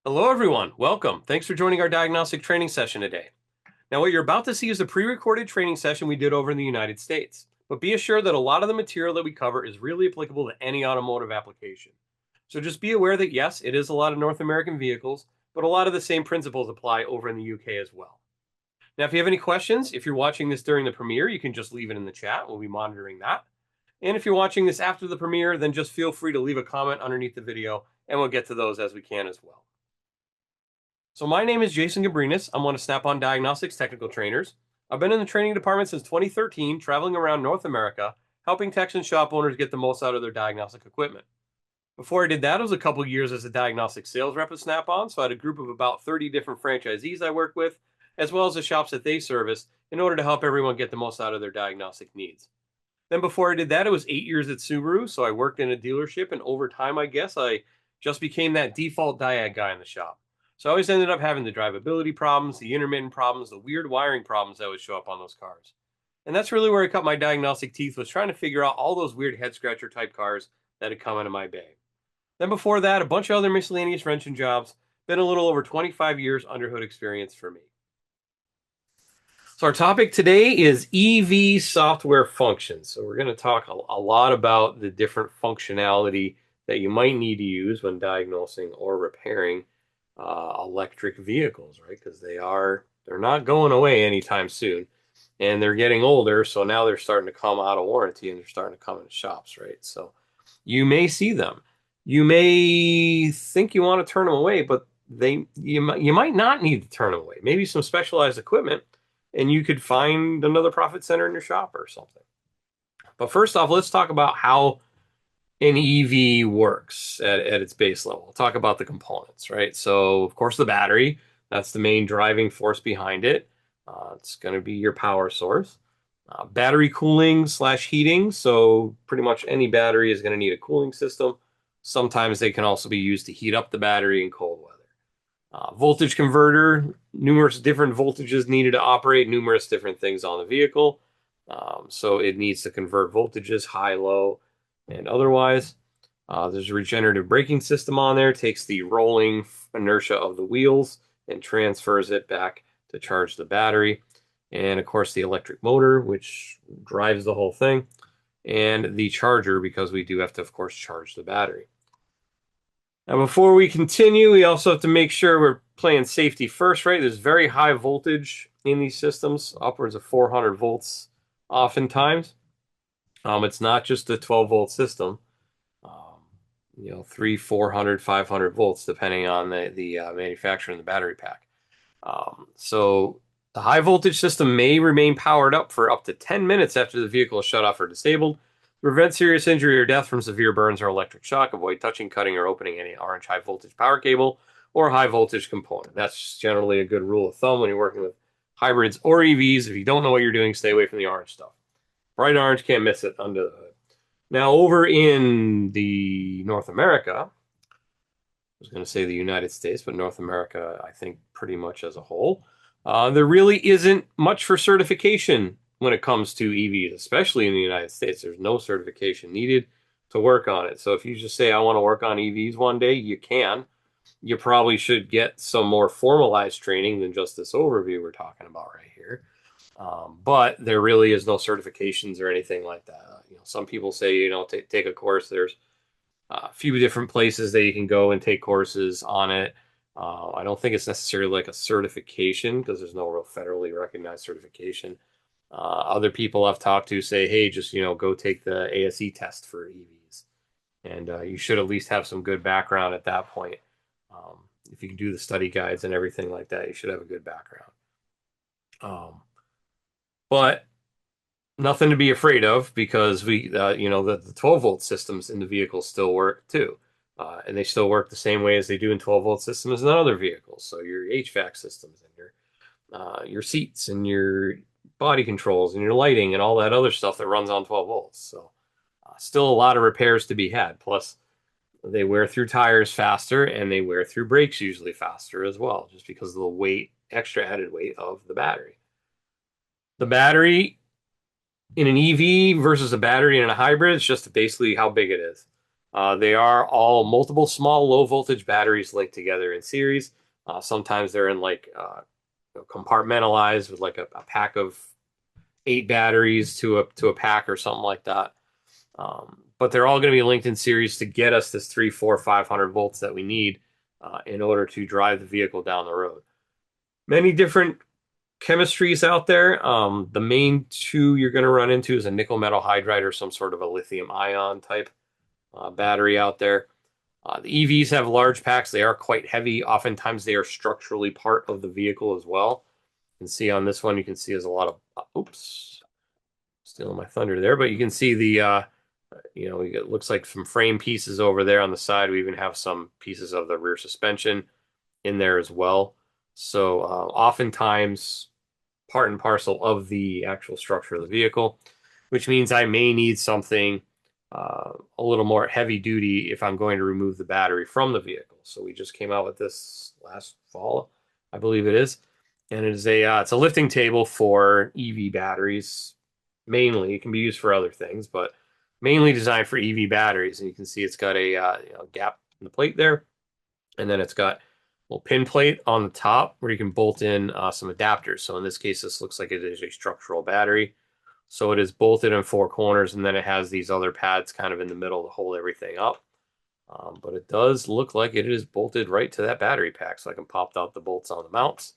Hello, everyone. Welcome. Thanks for joining our diagnostic training session today. Now, what you're about to see is a pre-recorded training session we did over in the United States. But be assured that a lot of the material that we cover is really applicable to any automotive application. So just be aware that yes, it is a lot of North American vehicles, but a lot of the same principles apply over in the UK as well. Now, if you have any questions, if you're watching this during the premiere, you can just leave it in the chat. We'll be monitoring that. And if you're watching this after the premiere, then just feel free to leave a comment underneath the video, and we'll get to those as we can as well. So my name is Jason Gabrenas. I'm one of Snap-on Diagnostics technical trainers. I've been in the training department since 2013, traveling around North America, helping techs and shop owners get the most out of their diagnostic equipment. Before I did that, it was a couple years as a diagnostic sales rep at Snap-on, so I had a group of about 30 different franchisees I worked with, as well as the shops that they service, in order to help everyone get the most out of their diagnostic needs. Then before I did that, it was 8 years at Subaru, so I worked in a dealership, and over time, I guess, I just became that default diag guy in the shop. So I always ended up having the drivability problems, the intermittent problems, the weird wiring problems that would show up on those cars. And that's really where I cut my diagnostic teeth, was trying to figure out all those weird head scratcher type cars that had come into my bay. Then before that, a bunch of other miscellaneous wrenching jobs. Been a little over 25 years under hood experience for me. So our topic today is EV software functions. So we're going to talk a lot about the different functionality that you might need to use when diagnosing or repairing electric vehicles, right? Because they're not going away anytime soon, and they're getting older. So now they're starting to come out of warranty, and they're starting to come into shops, right? So you may see them. You may think you want to turn them away, but you might not need to turn them away. Maybe some specialized equipment, and you could find another profit center in your shop or something. But first off, let's talk about how an EV works at its base level. We'll talk about the components, right? So, of course, the battery, that's the main driving force behind it. It's going to be your power source. Battery cooling slash heating. So, pretty much any battery is going to need a cooling system. Sometimes they can also be used to heat up the battery in cold weather. Voltage converter, numerous different voltages needed to operate numerous different things on the vehicle. So it needs to convert voltages, high, low, and otherwise. There's a regenerative braking system on there, takes the rolling inertia of the wheels and transfers it back to charge the battery. And of course, the electric motor, which drives the whole thing, and the charger, because we do have to, of course, charge the battery. Now, before we continue, we also have to make sure we're playing safety first, right? There's very high voltage in these systems, upwards of 400 volts oftentimes. It's not just a 12-volt system. 300, 400, 500 volts, depending on the manufacturer and the battery pack. So the high voltage system may remain powered up for up to 10 minutes after the vehicle is shut off or disabled. Prevent serious injury or death from severe burns or electric shock. Avoid touching, cutting, or opening any orange high voltage power cable or high voltage component. That's generally a good rule of thumb when you're working with hybrids or EVs. If you don't know what you're doing, stay away from the orange stuff. Bright orange, can't miss it under the hood. Now, over in the North America, I was going to say the United States, but North America, I think pretty much as a whole, there really isn't much for certification when it comes to EVs, especially in the United States. There's no certification needed to work on it. So if you just say, I want to work on EVs one day, you can. You probably should get some more formalized training than just this overview we're talking about right here. But there really is no certifications or anything like that. Some people say, take a course. There's a few different places that you can go and take courses on it. I don't think it's necessarily like a certification because there's no real federally recognized certification. Other people I've talked to say, hey, just, go take the ASE test for EVs. And you should at least have some good background at that point. If you can do the study guides and everything like that, you should have a good background. But nothing to be afraid of because the 12 volt systems in the vehicles still work too. And they still work the same way as they do in 12 volt systems in other vehicles. So your HVAC systems and your seats and your body controls and your lighting and all that other stuff that runs on 12 volts. So still a lot of repairs to be had. Plus, they wear through tires faster and they wear through brakes usually faster as well, just because of the weight, extra added weight of the battery. The battery in an EV versus a battery in a hybrid is just basically how big it is. They are all multiple small low voltage batteries linked together in series. Sometimes they're in like compartmentalized with like a pack of 8 batteries to a pack or something like that. But they're all going to be linked in series to get us this 3, 4, 500 volts that we need in order to drive the vehicle down the road. Many different chemistries out there. The main two you're going to run into is a nickel metal hydride or some sort of a lithium ion type battery out there. The EVs have large packs. They are quite heavy. Oftentimes they are structurally part of the vehicle as well. You can see on this one, you can see there's a lot of, oops, stealing my thunder there, but you can see it looks like some frame pieces over there on the side. We even have some pieces of the rear suspension in there as well. So oftentimes part and parcel of the actual structure of the vehicle, which means I may need something a little more heavy duty if I'm going to remove the battery from the vehicle. So we just came out with this last fall, I believe it is, and it's a lifting table for EV batteries. Mainly, it can be used for other things, but mainly designed for EV batteries. And you can see it's got a gap in the plate there, and then it's got a little pin plate on the top where you can bolt in some adapters. So in this case, this looks like it is a structural battery. So it is bolted in 4 corners, and then it has these other pads kind of in the middle to hold everything up. But it does look like it is bolted right to that battery pack. So I can pop out the bolts on the mounts,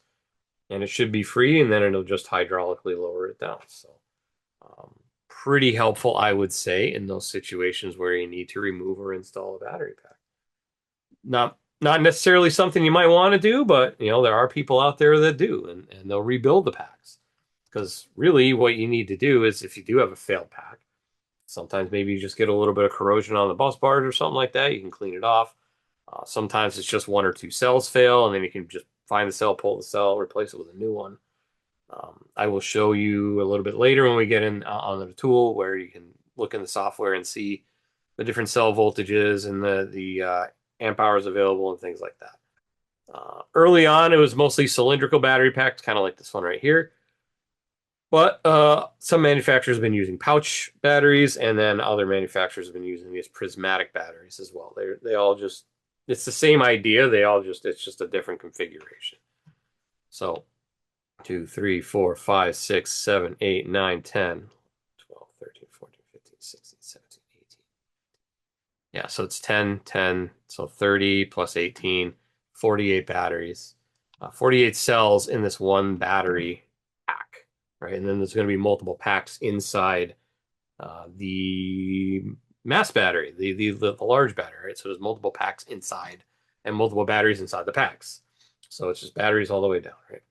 and it should be free, and then it'll just hydraulically lower it down. So pretty helpful, I would say, in those situations where you need to remove or install a battery pack. Not necessarily something you might want to do, but there are people out there that do, and they'll rebuild the packs. Because really what you need to do is, if you do have a failed pack, sometimes maybe you just get a little bit of corrosion on the bus bars or something like that. You can clean it off. Sometimes it's just 1 or 2 cells fail, and then you can just find the cell, pull the cell, replace it with a new one. I will show you a little bit later when we get in on the tool where you can look in the software and see the different cell voltages and the amp hours available and things like that. Early on, it was mostly cylindrical battery packs, kind of like this one right here. But some manufacturers have been using pouch batteries, and then other manufacturers have been using these prismatic batteries as well. They all just, it's the same idea. It's just a different configuration. So 2, 3, 4, 5, 6, 7, 8, 9, 10, 12, 13, 14, 15, 16, 17, 18. Yeah, so it's 10, 10, so 30 plus 18, 48 batteries, 48 cells in this one battery pack, right? And then there's going to be multiple packs inside the mass battery, the large battery, right? So there's multiple packs inside and multiple batteries inside the packs. So it's just batteries all the way down, right?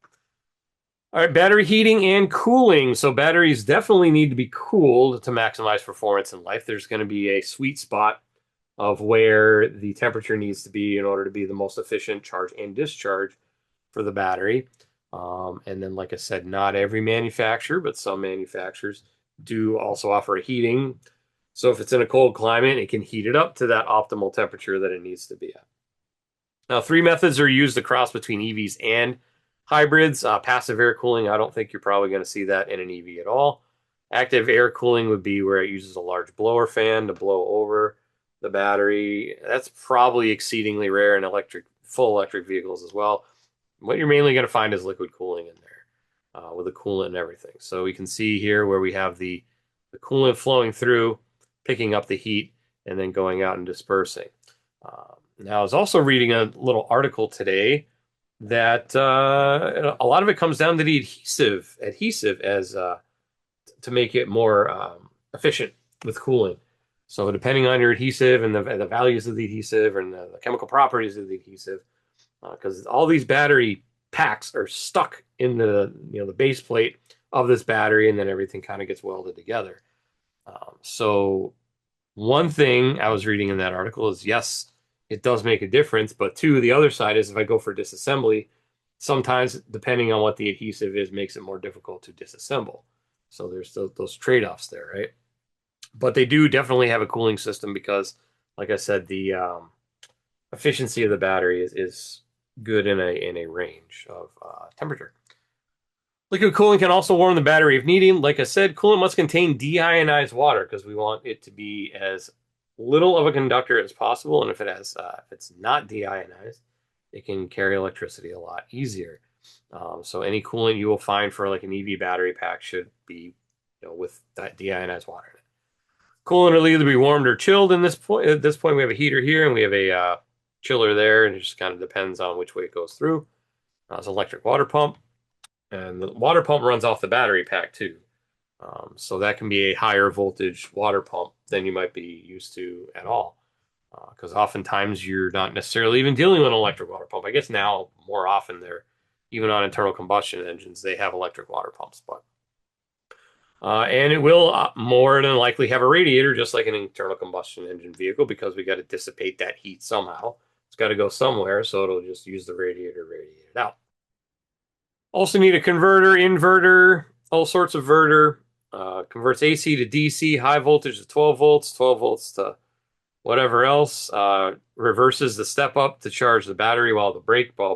All right, battery heating and cooling. So batteries definitely need to be cooled to maximize performance in life. There's going to be a sweet spot of where the temperature needs to be in order to be the most efficient charge and discharge for the battery. And then, like I said, not every manufacturer, but some manufacturers do also offer a heating. So if it's in a cold climate, it can heat it up to that optimal temperature that it needs to be at. Now, 3 methods are used across between EVs and hybrids. Passive air cooling, I don't think you're probably going to see that in an EV at all. Active air cooling would be where it uses a large blower fan to blow over the battery. That's probably exceedingly rare in full electric vehicles as well. What you're mainly going to find is liquid cooling in there with a coolant and everything. So we can see here where we have the coolant flowing through, picking up the heat, and then going out and dispersing. Now, I was also reading a little article today that a lot of it comes down to the adhesive as to make it more efficient with cooling. So depending on your adhesive and the values of the adhesive and the chemical properties of the adhesive, because all these battery packs are stuck in the base plate of this battery, and then everything kind of gets welded together. So one thing I was reading in that article is, yes, it does make a difference, but 2, the other side is if I go for disassembly, sometimes depending on what the adhesive is, makes it more difficult to disassemble. So there's those trade-offs there, right? But they do definitely have a cooling system because, like I said, the efficiency of the battery is good in a range of temperature. Liquid cooling can also warm the battery if needed. Like I said, coolant must contain deionized water because we want it to be as little of a conductor as possible, and if it's not deionized, it can carry electricity a lot easier. So any coolant you will find for like an EV battery pack should be, with that deionized water in it. Coolant will either be warmed or chilled in this point. At this point, we have a heater here and we have a chiller there, and it just kind of depends on which way it goes through. It's an electric water pump, and the water pump runs off the battery pack too. So that can be a higher voltage water pump than you might be used to at all. Because oftentimes you're not necessarily even dealing with an electric water pump. I guess now more often they're even on internal combustion engines, they have electric water pumps, but and it will more than likely have a radiator, just like an internal combustion engine vehicle, because we got to dissipate that heat somehow. It's got to go somewhere, so it'll just use the radiator, radiate it out. Also need a converter, inverter, all sorts of verter. Converts AC to DC, high voltage to 12 volts, 12 volts to whatever else. Reverses the step up to charge the battery while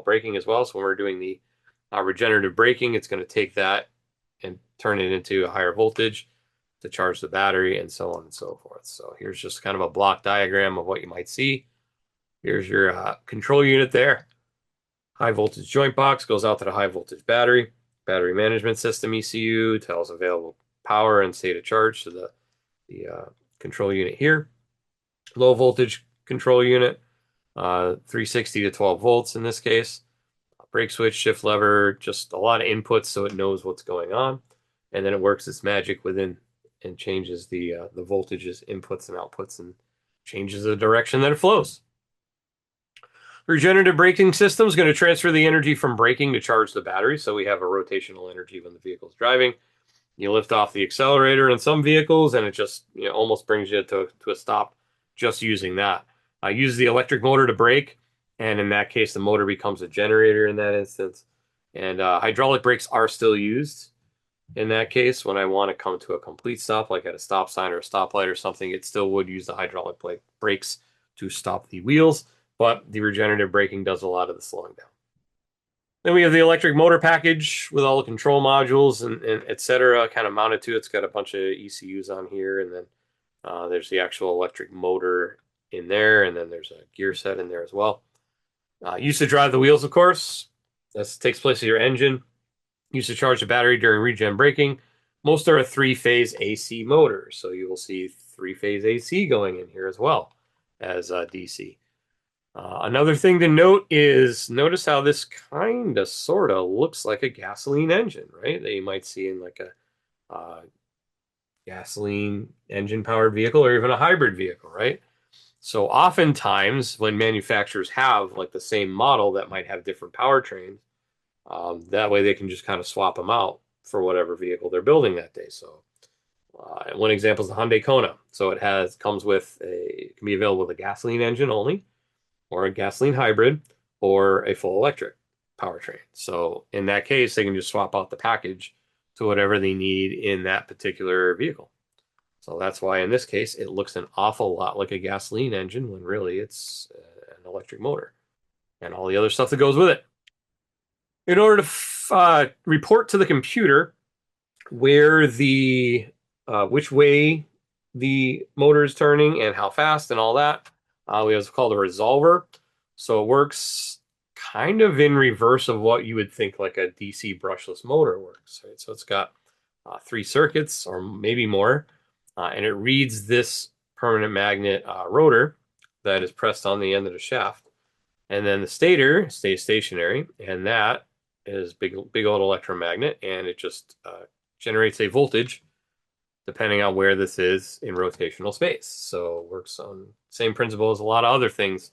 braking as well. So when we're doing the regenerative braking, it's going to take that and turn it into a higher voltage to charge the battery, and so on and so forth. So here's just kind of a block diagram of what you might see. Here's your control unit there. High voltage joint box goes out to the high voltage battery. Battery management system ECU tells available power and state of charge to the control unit here. Low voltage control unit, 360 to 12 volts in this case. Brake switch, shift lever, just a lot of inputs so it knows what's going on. And then it works its magic within and changes the voltages, inputs and outputs, and changes the direction that it flows. Regenerative braking system is going to transfer the energy from braking to charge the battery. So we have a rotational energy when the vehicle is driving. You lift off the accelerator in some vehicles, and it just almost brings you to a stop just using that. I use the electric motor to brake, and in that case, the motor becomes a generator in that instance. And hydraulic brakes are still used in that case when I want to come to a complete stop, like at a stop sign or a stoplight or something. It still would use the hydraulic brakes to stop the wheels, but the regenerative braking does a lot of the slowing down. Then we have the electric motor package with all the control modules and et cetera kind of mounted to it. It's got a bunch of ECUs on here, and then there's the actual electric motor in there, and then there's a gear set in there as well. Used to drive the wheels, of course. This takes place with your engine. Used to charge the battery during regen braking. Most are a three-phase AC motor, so you will see three-phase AC going in here as well as DC. Another thing to note is notice how this kind of sort of looks like a gasoline engine, right? That you might see in like a gasoline engine powered vehicle or even a hybrid vehicle, right? So oftentimes when manufacturers have like the same model that might have different powertrains, that way they can just kind of swap them out for whatever vehicle they're building that day. So one example is the Hyundai Kona. So it can be available with a gasoline engine only, or a gasoline hybrid, or a full electric powertrain. So in that case, they can just swap out the package to whatever they need in that particular vehicle. So that's why in this case, it looks an awful lot like a gasoline engine when really it's an electric motor and all the other stuff that goes with it. In order to report to the computer where which way the motor is turning and how fast and all that, we have what's called a resolver. So it works kind of in reverse of what you would think like a DC brushless motor works. Right? So it's got 3 circuits or maybe more, and it reads this permanent magnet rotor that is pressed on the end of the shaft. And then the stator stays stationary, and that is big old electromagnet, and it just generates a voltage depending on where this is in rotational space. So it works on the same principle as a lot of other things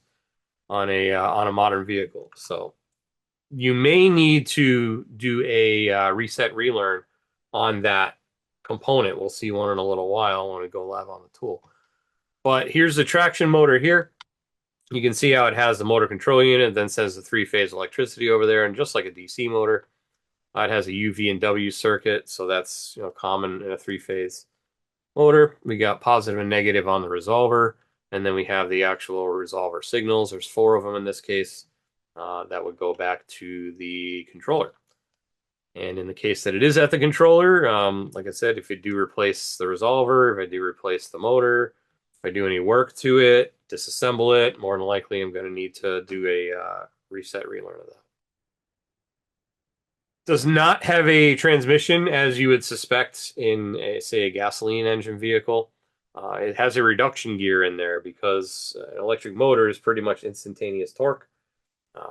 on a modern vehicle. So you may need to do a reset relearn on that component. We'll see one in a little while when we go live on the tool. But here's the traction motor here. You can see how it has the motor control unit, then sends the 3-phase electricity over there, and just like a DC motor, it has a UV and W circuit, so that's common in a 3-phase motor. We got positive and negative on the resolver, and then we have the actual resolver signals. There's 4 of them in this case that would go back to the controller. And in the case that it is at the controller, like I said, if you do replace the resolver, if I do replace the motor, if I do any work to it, disassemble it, more than likely I'm going to need to do a reset relearn of that. Does not have a transmission as you would suspect in, say, a gasoline engine vehicle. It has a reduction gear in there because an electric motor is pretty much instantaneous torque.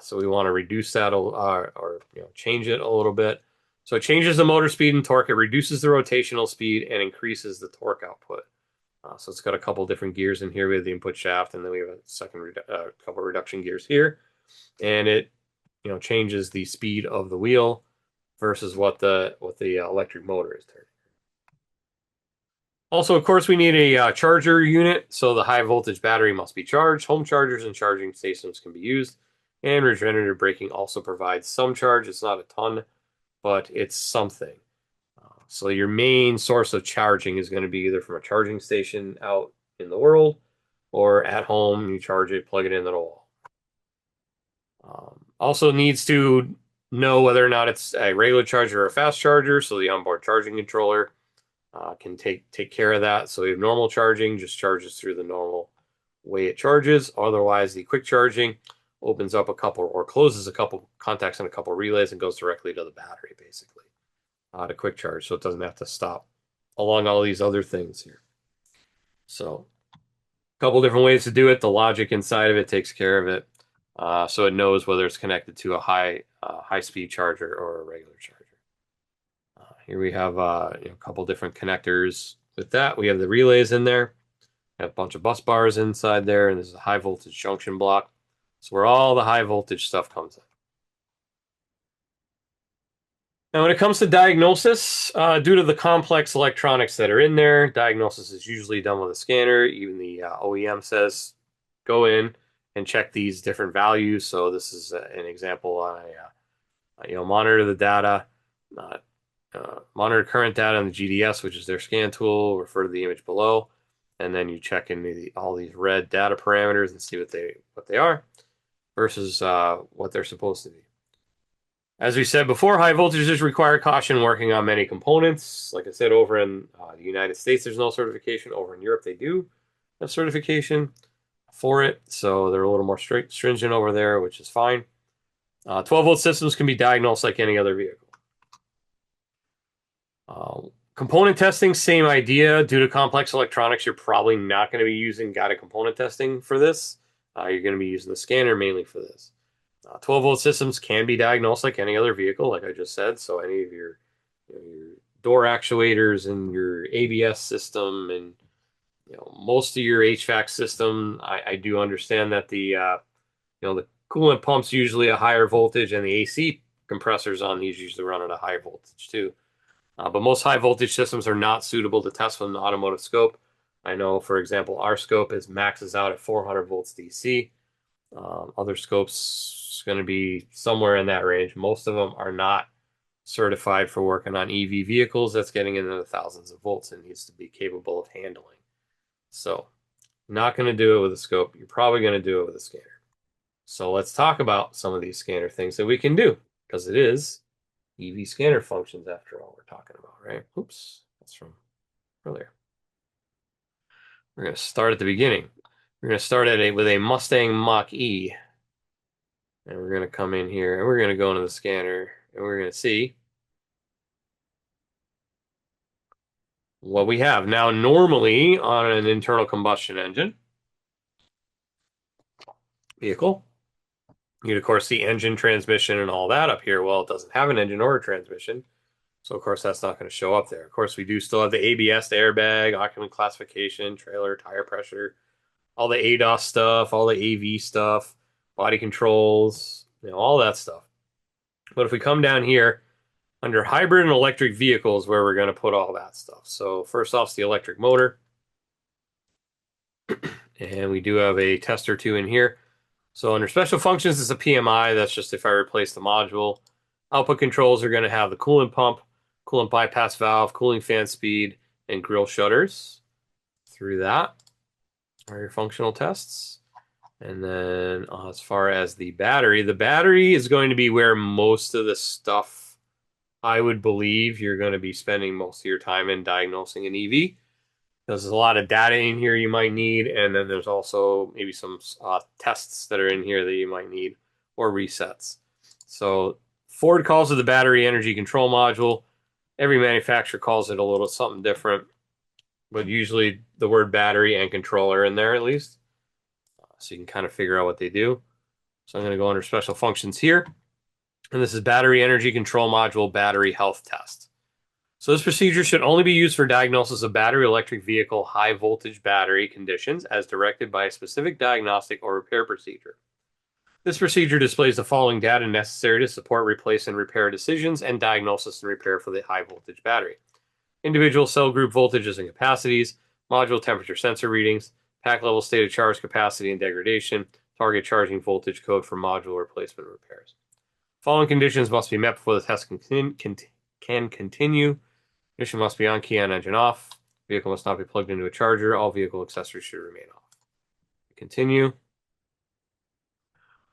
So we want to reduce that or change it a little bit. So it changes the motor speed and torque. It reduces the rotational speed and increases the torque output. So it's got a couple different gears in here. We have the input shaft, and then we have a second couple reduction gears here, and it changes the speed of the wheel versus what the electric motor is turning. Also, of course, we need a charger unit, so the high voltage battery must be charged. Home chargers and charging stations can be used, and regenerative braking also provides some charge. It's not a ton, but it's something. So your main source of charging is going to be either from a charging station out in the world or at home. You charge it, plug it into the wall. Also needs to know whether or not it's a regular charger or a fast charger. So the onboard charging controller can take care of that. So we have normal charging, just charges through the normal way it charges. Otherwise, the quick charging opens up a couple or closes a couple contacts and a couple relays and goes directly to the battery, basically, to quick charge. So it doesn't have to stop along all these other things here. So a couple different ways to do it. The logic inside of it takes care of it. So it knows whether it's connected to a high-speed charger or a regular charger. Here we have a couple different connectors. With that, we have the relays in there. We have a bunch of bus bars inside there, and this is a high voltage junction block. So where all the high voltage stuff comes in. Now, when it comes to diagnosis, due to the complex electronics that are in there, diagnosis is usually done with a scanner. Even the OEM says go in and check these different values. So this is an example. Monitor the data, monitor current data on the GDS, which is their scan tool. Refer to the image below, and then you check in all these red data parameters and see what they are versus what they're supposed to be. As we said before, high voltages require caution working on many components. Like I said, over in the United States, there's no certification. Over in Europe, they do have certification for it. So they're a little more stringent over there, which is fine. 12-volt systems can be diagnosed like any other vehicle. Component testing, same idea. Due to complex electronics, you're probably not going to be using guided component testing for this. You're going to be using the scanner mainly for this. 12-volt systems can be diagnosed like any other vehicle, like I just said. So any of your door actuators and your ABS system and most of your HVAC system, I do understand that the coolant pump's usually a higher voltage, and the AC compressors on these usually run at a higher voltage too. But most high voltage systems are not suitable to test with an automotive scope. I know, for example, our scope maxes out at 400 volts DC. Other scopes going to be somewhere in that range. Most of them are not certified for working on EV vehicles. That's getting into the thousands of volts and needs to be capable of handling. So not going to do it with a scope. You're probably going to do it with a scanner. So let's talk about some of these scanner things that we can do, because it is EV scanner functions after all we're talking about, right? Oops, that's from earlier. We're going to start at the beginning. We're going to start with a Mustang Mach-E. And we're going to come in here and we're going to go into the scanner and we're going to see what we have. Now, normally on an internal combustion engine vehicle, you'd of course see engine, transmission, and all that up here. Well, it doesn't have an engine or a transmission. So, of course, that's not going to show up there. Of course, we do still have the ABS, the airbag, occupant classification, trailer, tire pressure, all the ADAS stuff, all the AV stuff, body controls, all that stuff. But if we come down here under hybrid and electric vehicles, where we're going to put all that stuff. So first off is the electric motor. And we do have a test or two in here. So under special functions is a PMI. That's just if I replace the module. Output controls are going to have the coolant pump, coolant bypass valve, cooling fan speed, and grill shutters. Through that are your functional tests. And then as far as the battery is going to be where most of the stuff, I would believe, you're going to be spending most of your time in diagnosing an EV. There's a lot of data in here you might need, and then there's also maybe some tests that are in here that you might need, or resets. So Ford calls it the battery energy control module. Every manufacturer calls it a little something different, but usually the word battery and control are in there at least. So you can kind of figure out what they do. So I'm going to go under special functions here. And this is battery energy control module battery health test. So this procedure should only be used for diagnosis of battery electric vehicle high voltage battery conditions as directed by a specific diagnostic or repair procedure. This procedure displays the following data necessary to support replace and repair decisions and diagnosis and repair for the high voltage battery. Individual cell group voltages and capacities, module temperature sensor readings, pack level stated charge capacity and degradation, target charging voltage code for module replacement repairs. Following conditions must be met before the test can continue. Ignition must be on, key on, engine off. Vehicle must not be plugged into a charger. All vehicle accessories should remain off. Continue.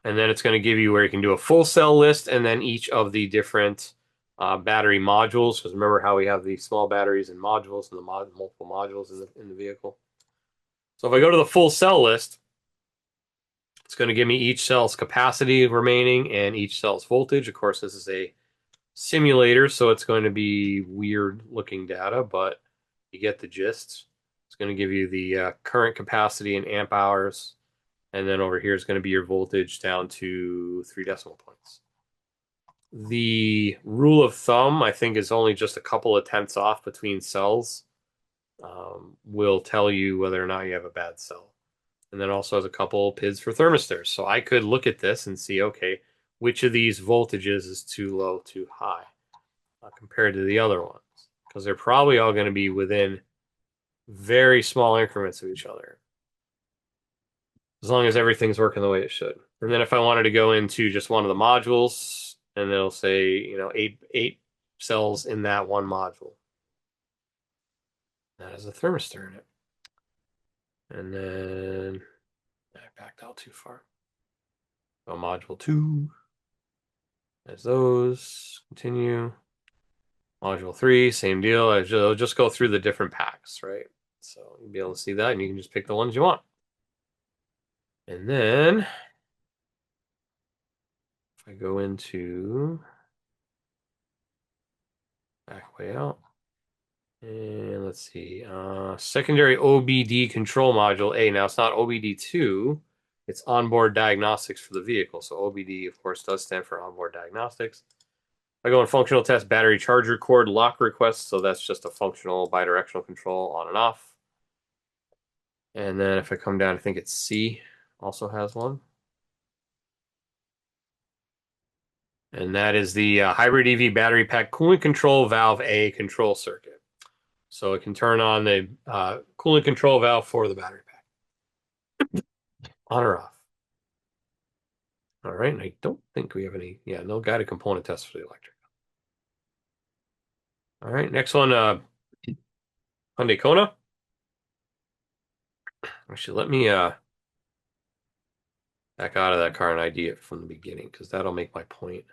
And then it's going to give you where you can do a full cell list and then each of the different battery modules. Because remember how we have the small batteries and modules and the multiple modules in the vehicle. So if I go to the full cell list, it's going to give me each cell's capacity remaining and each cell's voltage. Of course, this is a simulator, so it's going to be weird looking data, but you get the gist. It's going to give you the current capacity in amp hours, and then over here is going to be your voltage down to 3 decimal points. The rule of thumb, I think, is only just a couple of tenths off between cells. Will tell you whether or not you have a bad cell. And then also has a couple PIDs for thermistors. So I could look at this and see, okay, which of these voltages is too low, too high compared to the other ones. Because they're probably all going to be within very small increments of each other. As long as everything's working the way it should. And then if I wanted to go into just one of the modules, and it'll say, you know, eight cells in that one module. That has a thermistor in it. And then I backed out too far. So module 2. There's those. Continue. Module 3, same deal. I'll just go through the different packs, right? So you'll be able to see that, and you can just pick the ones you want. And then if I go into back way out, and let's see, secondary OBD control module A. Now it's not OBD2, it's onboard diagnostics for the vehicle. So OBD, of course, does stand for onboard diagnostics. I go in functional test battery charger cord lock request. So that's just a functional bidirectional control on and off. And then if I come down, I think it's C also has one. And that is the hybrid EV battery pack coolant control valve A control circuit. So it can turn on the coolant control valve for the battery pack. On or off. All right, and I don't think we have any, no guided component tests for the electric. All right, next one, Hyundai Kona. Actually, let me back out of that car and ID it from the beginning, because that'll make my point.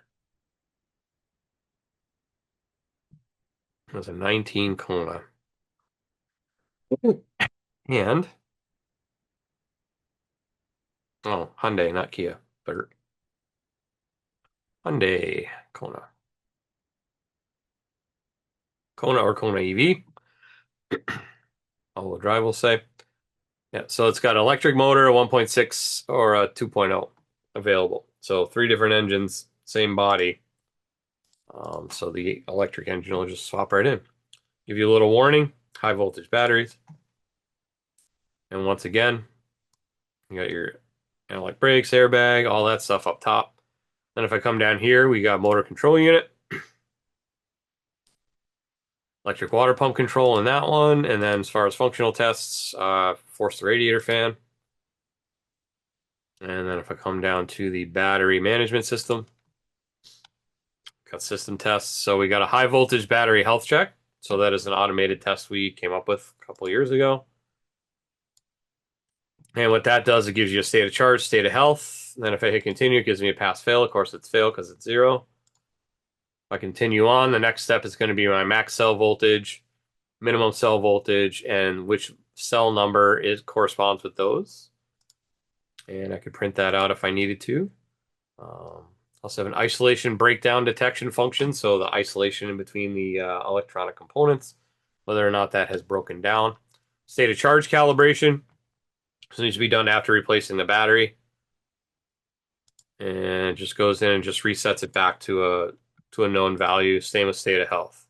It was a 19 Kona. And, oh, Hyundai, not Kia, but Hyundai Kona. Kona or Kona EV. All-wheel drive, we'll say. Yeah, so it's got an electric motor, a 1.6 or a 2.0 available. So 3 different engines, same body. So the electric engine will just swap right in. Give you a little warning, high voltage batteries. And once again, you got your anti-lock brakes, airbag, all that stuff up top. Then if I come down here, we got motor control unit. Electric water pump control in that one. And then as far as functional tests, forced radiator fan. And then if I come down to the battery management system, got system tests. So we got a high voltage battery health check. So that is an automated test we came up with a couple of years ago. And what that does, it gives you a state of charge, state of health. And then if I hit continue, it gives me a pass fail. Of course, it's fail because it's 0. If I continue on, the next step is going to be my max cell voltage. minimum cell voltage, and which cell number corresponds with those. And I could print that out if I needed to. Um, Also have an isolation breakdown detection function, so the isolation in between the electronic components, whether or not that has broken down. State of charge calibration. This needs to be done after replacing the battery. And it just goes in and just resets it back to a known value. Same with state of health.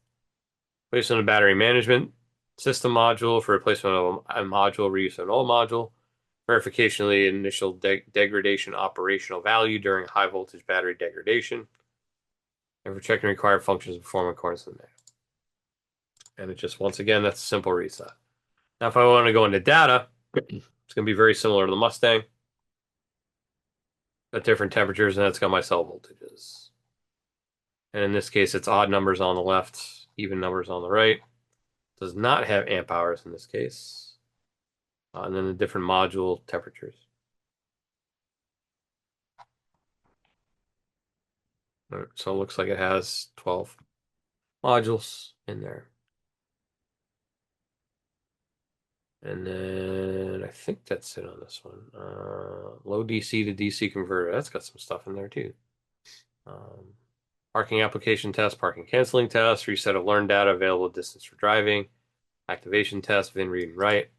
Replacement of battery management system module for replacement of a module, reuse of an old module. Verification of the initial degradation operational value during high voltage battery degradation. And for checking required functions perform in accordance with that. And it just, once again, that's a simple reset. Now, if I want to go into data, it's going to be very similar to the Mustang. Got different temperatures, and it's got my cell voltages. And in this case, it's odd numbers on the left, even numbers on the right. Does not have amp hours in this case. And then the different module temperatures. So it looks like it has 12 modules in there. And then I think that's it on this one. Low DC to DC converter. That's got some stuff in there too. Parking application test, parking canceling test, reset of learned data, available distance for driving, activation test, VIN read and write,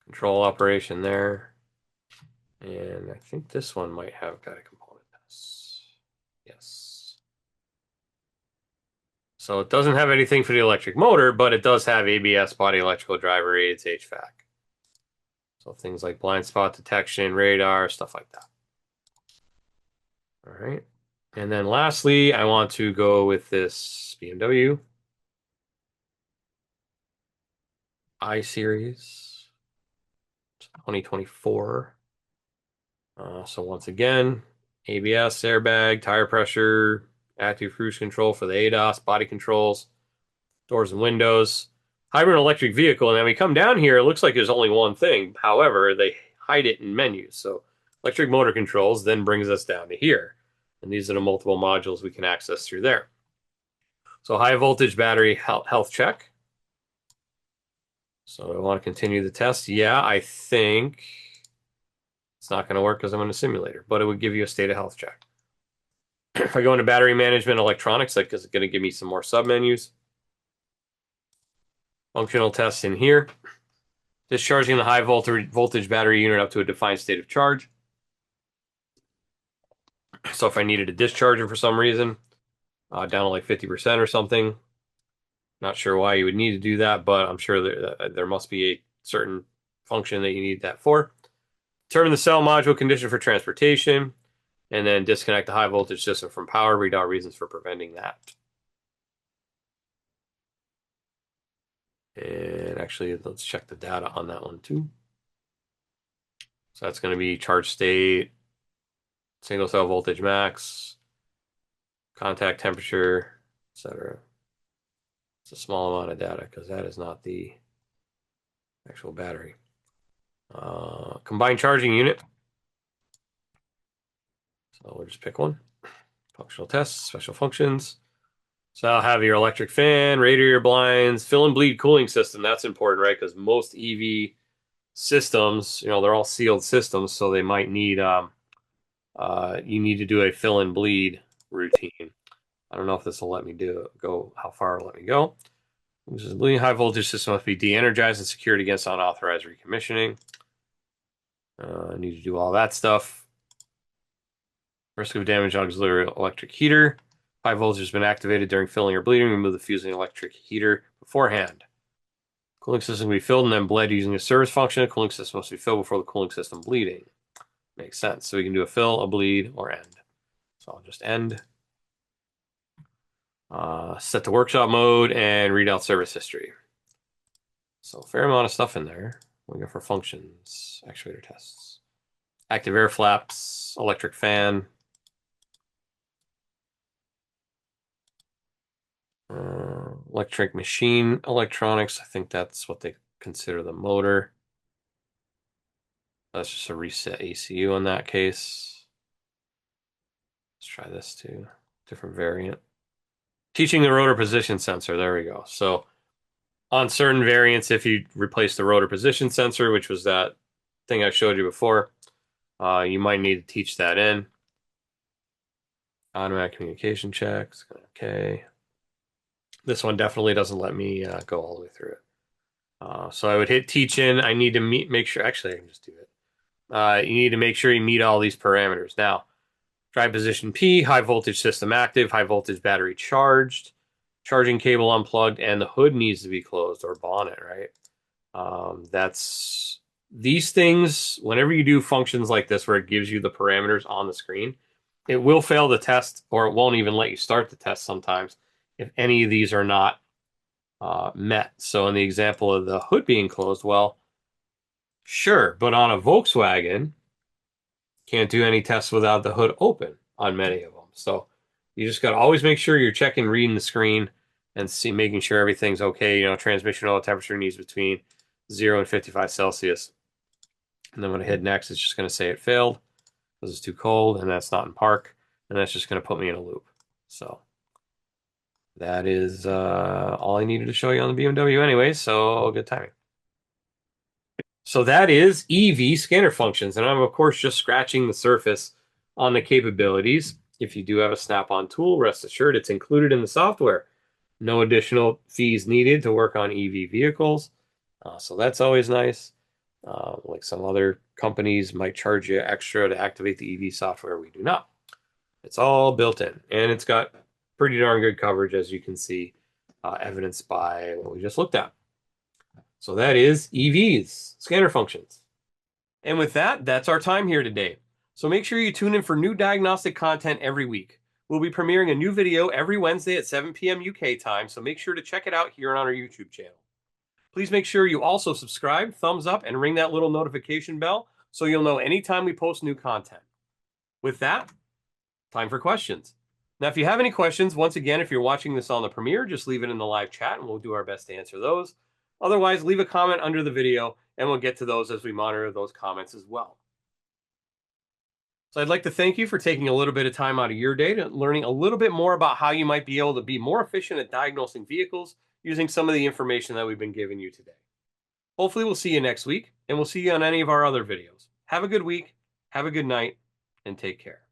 control operation there. And I think this one might have got a component test. Yes. So it doesn't have anything for the electric motor, but it does have ABS, body electrical driver aids, HVAC. So things like blind spot detection, radar, stuff like that. All right. And then lastly, I want to go with this BMW I Series 2024. So once again, ABS, airbag, tire pressure, active cruise control for the ADAS, body controls, doors and windows, hybrid electric vehicle. And then we come down here, it looks like there's only one thing. However, they hide it in menus. So electric motor controls then brings us down to here. And these are the multiple modules we can access through there. So high voltage battery health check. So I want to continue the test. Yeah, I think it's not going to work because I'm in a simulator, but it would give you a state of health check. If I go into battery management electronics, like, it's going to give me some more submenus. Functional tests in here. Discharging the high voltage battery unit up to a defined state of charge. So if I needed to discharge it for some reason, down to like 50% or something, not sure why you would need to do that, but I'm sure there must be a certain function that you need that for. Determine the cell module condition for transportation, and then disconnect the high voltage system from power. Read out reasons for preventing that. And actually, let's check the data on that one too. So that's going to be charge state, single cell voltage max, contact temperature, etc. It's a small amount of data because that is not the actual battery. Combined charging unit. So we'll just pick one. Functional tests, special functions. So I'll have your electric fan, radiator blinds, fill and bleed cooling system. That's important, right? Because most EV systems, they're all sealed systems, so they might need you need to do a fill and bleed routine. I don't know if this will let me go how far it'll let me go. This is bleeding high voltage system must be de-energized and secured against unauthorized recommissioning. I need to do all that stuff. Risk of damage on auxiliary electric heater. High voltage has been activated during filling or bleeding. Remove the fusing electric heater beforehand. Cooling system can be filled and then bled using a service function. The cooling system must be filled before the cooling system bleeding. Makes sense. So we can do a fill, a bleed, or end. So I'll just end. Set to workshop mode and read out service history. So a fair amount of stuff in there. We go for functions, actuator tests. Active air flaps, electric fan. Electric machine electronics. I think that's what they consider the motor. That's just a reset ECU in that case. Let's try this too. Different variant. Teaching the rotor position sensor. There we go. So on certain variants, if you replace the rotor position sensor, which was that thing I showed you before, you might need to teach that in. Automatic communication checks. Okay. This one definitely doesn't let me go all the way through it. So I would hit teach in. I need to make sure. Actually, I can just do it. You need to make sure you meet all these parameters. Now, drive position P, high voltage system active, high voltage battery charged, charging cable unplugged, and the hood needs to be closed or bonnet, right? That's these things, whenever you do functions like this where it gives you the parameters on the screen, it will fail the test or it won't even let you start the test sometimes if any of these are not met. So in the example of the hood being closed, well, sure, but on a Volkswagen, can't do any tests without the hood open on many of them. So you just got to always make sure you're checking, reading the screen, and making sure everything's okay. You know, transmission oil temperature needs between 0 and 55 Celsius. And then when I hit next, it's just going to say it failed because it's too cold and that's not in park. And that's just going to put me in a loop. So that is all I needed to show you on the BMW anyway. So good timing. So that is EV scanner functions. And I'm, of course, just scratching the surface on the capabilities. If you do have a Snap-on tool, rest assured it's included in the software. No additional fees needed to work on EV vehicles. So that's always nice. Like some other companies might charge you extra to activate the EV software. We do not. It's all built in. And it's got pretty darn good coverage, as you can see, evidenced by what we just looked at. So that is EVs, scanner functions. And with that, that's our time here today. So make sure you tune in for new diagnostic content every week. We'll be premiering a new video every Wednesday at 7 p.m. UK time, so make sure to check it out here on our YouTube channel. Please make sure you also subscribe, thumbs up, and ring that little notification bell so you'll know anytime we post new content. With that, time for questions. Now, if you have any questions, once again, if you're watching this on the premiere, just leave it in the live chat and we'll do our best to answer those. Otherwise, leave a comment under the video and we'll get to those as we monitor those comments as well. So I'd like to thank you for taking a little bit of time out of your day to learning a little bit more about how you might be able to be more efficient at diagnosing vehicles using some of the information that we've been giving you today. Hopefully we'll see you next week and we'll see you on any of our other videos. Have a good week, have a good night, and take care.